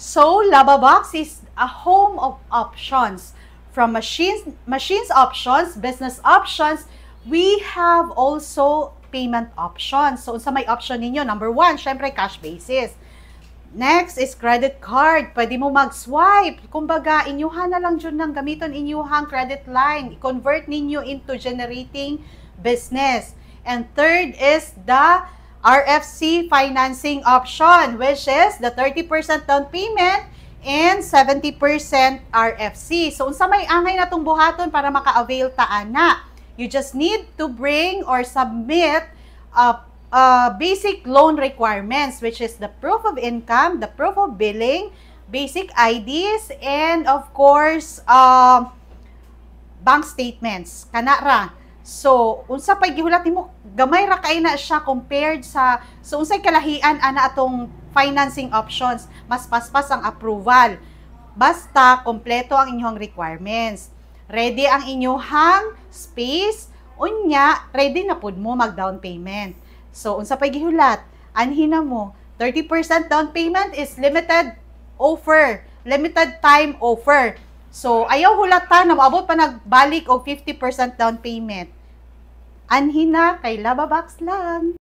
So, Lababox is a home of options. From machines options, business options, we have also payment options. So, sa may option ninyo, number 1, syempre cash basis. Next is credit card. Pwede mo mag-swipe. Kumbaga, inyuhan na lang dyan ng gamiton inyuhang credit line. I-convert ninyo into generating business. And third is the RFC financing option, which is the 30% down payment and 70% RFC. So, unsa may angay na itong buhaton para maka-avail ta ana? You just need to bring or submit basic loan requirements, which is the proof of income, the proof of billing, basic IDs, and of course, bank statements. Kanara. So, unsa pay gihulat nimo, gamay ra kay na siya compared sa unsay kalahian ana atong financing options. Mas paspas ang approval. Basta kompleto ang inyong requirements. Ready ang inyong space, unya ready na pud mo mag down payment. So, unsa pay gihulat? Anhin na mo, 30% down payment is limited offer, limited time offer. So, ayaw hulatan na maabot pa nagbalik og 50% down payment. Anhin na kay Lababox lang.